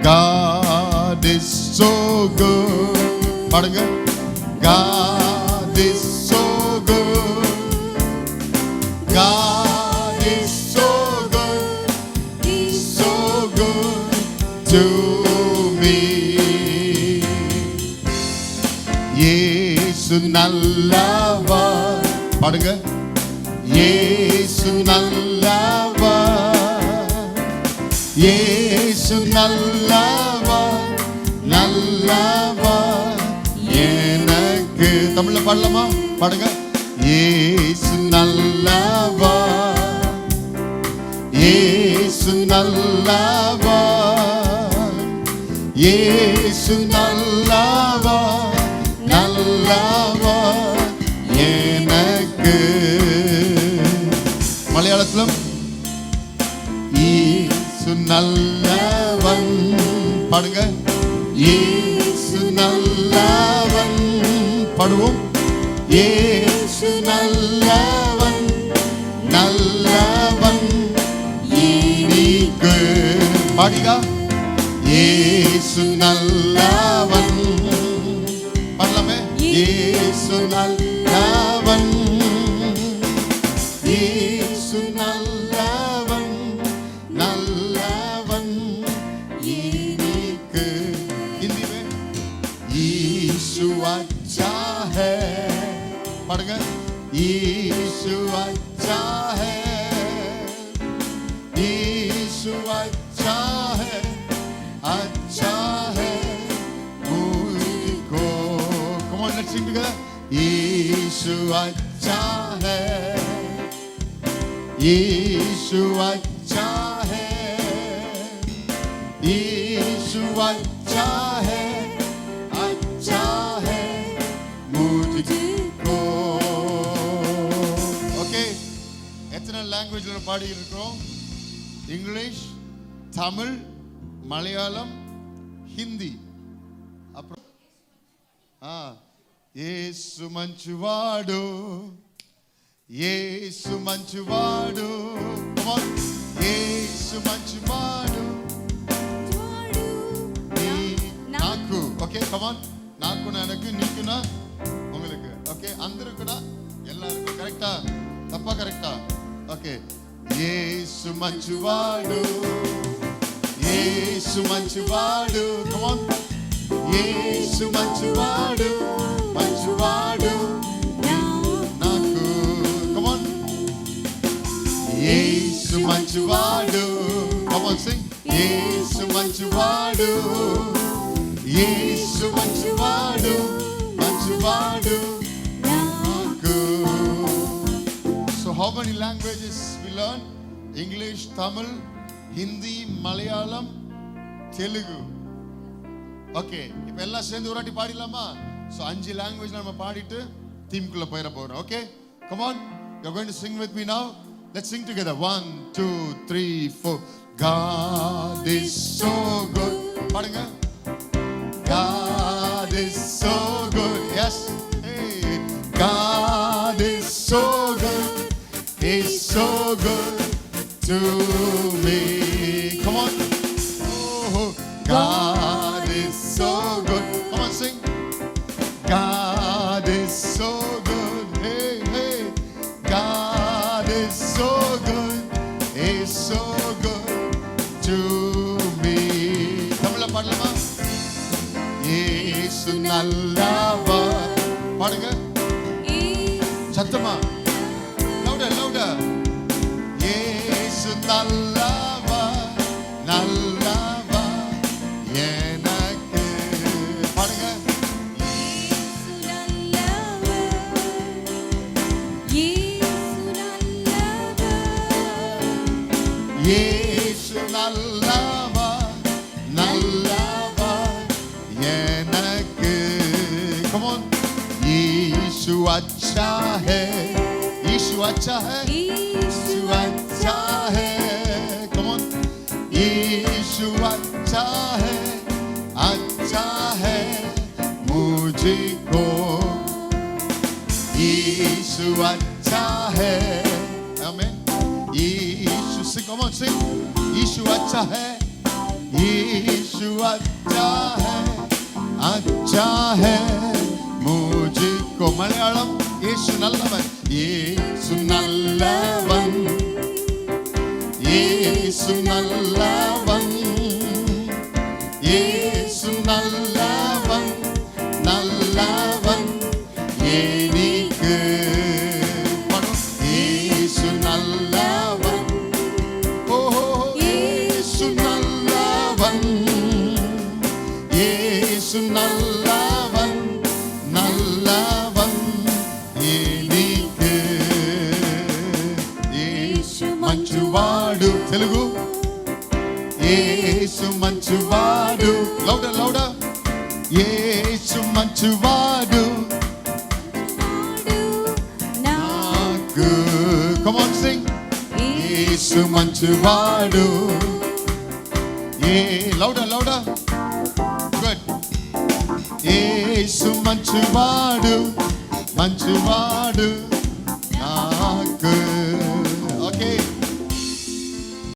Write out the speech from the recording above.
God is so good. பாடுங்க. God is so good. God is so good. He's so good to me. இயேசு நல்லவர். பாடுங்க. இயேசு நல்லவர். இயேசு நல்லவர். நல்லவர் எனக்கு. தமிழ்ல பாடலாமா? பாடுங்க. இயேசு நல்லவர். இயேசு நல்லவர். இயேசு நல்லவர். நல்லவர் எனக்கு. மலையாளத்திலும் இயேசு நல்லவன். பாடுங்க. இயேசு நல்லவன். பாடுவோம். இயேசு நல்லவன். நல்லவன் எனக்கு. பாடிகா. இயேசு நல்லவன். பாடலாமே. இயேசு நல்லவன். இயேசு நல்லவன். நல்லவன் எனக்கு. हिंदी में यीशु अच्छा है. பாடுங்க. यीशु अच्छा है. यीशु अच्छा है. अच्छा है मुझको. Come on, let's sing together. यीशु अच्छा है. यीशु अच्छा है. यीशु अच्छा है. अच्छा है मुझको. Okay, எத்தனை லாங்குவேஜ்ல பாடி இருக்கோம்? இங்கிலீஷ், தமிழ், மலையாளம், ஹிந்தி. அப்புறம் యేసు మంచివాడు. యేసు మంచివాడు. యేసు మంచివాడు నాకు. Okay come on. నాకునా எனக்கு, నీకునా உங்களுக்கு. ஓகே అందరికునా எல்லாருக்கும். கரெக்ட்டா? தப்பா கரெக்ட்டா? ஓகே. యేసు మంచివాడు. యేసు మంచివాడు. కమాన్. యేసు మంచివాడు. మంచివాడు నాకు. కమాన్. యేసు మంచివాడు. కమాన్ సింగ్. యేసు మంచివాడు. యేసు మంచివాడు. మంచివాడు నాకు. So how many languages we learn? English, Tamil, Hindi, Malayalam, Telugu. Okay, இப்போ எல்லாம் சேர்ந்து ஒரு வாட்டி பாடிடலாமா? ஸோ 5 லாங்குவேஜ் நம்ம பாடிட்டு தீம்குள்ள போயிட போறோம். Okay, come on, you are going to Singh with me நவ. Let's Singh together. 1 2 3 4. God is so good. பாடுங்க. God is so good. Yes. Hey. God is so good. He's so good to me. Come on. Oh, God is so good. Come on, sing. God is so good. Hey, hey. God is so good. He's so good to me. தமிழ்ல பாடலாமா? இயேசு நல்லவர். பாடுங்க சத்தமா. louder louder. இயேசு நல்லவர். நல்லவர் எனக்கு. பாடுங்க. இயேசு நல்லவர். நல்லவர் எனக்கு. come on. यीशु अच्छा है. यीशु अच्छा है. यीशु अच्छा है. come on. यीशु अच्छा है. अच्छा है मुझको. यीशु अच्छा है. आमेन. यीशु sing. come on sing. यीशु अच्छा है. यीशु यीशु अच्छा है मुझको मलयालम यीशु नल्लवन यीशु नल्लवन यीशु नल्लवन यीशु नल्लवन नल्लवन एनिक्कु यीशु नल्लवन ओ यीशु नल्लवन यीशु नल्लवन नल्लवन एनिक्कु यीशु मंचुवाडु तेलुगु యేసు మంచువాడు లౌడర్ లౌడర్ యేసు మంచువాడు నాకు కమ్ ఆన్ సింగ్ యేసు మంచువాడు లౌడర్ లౌడర్ గుడ్ యేసు మంచువాడు మంచువాడు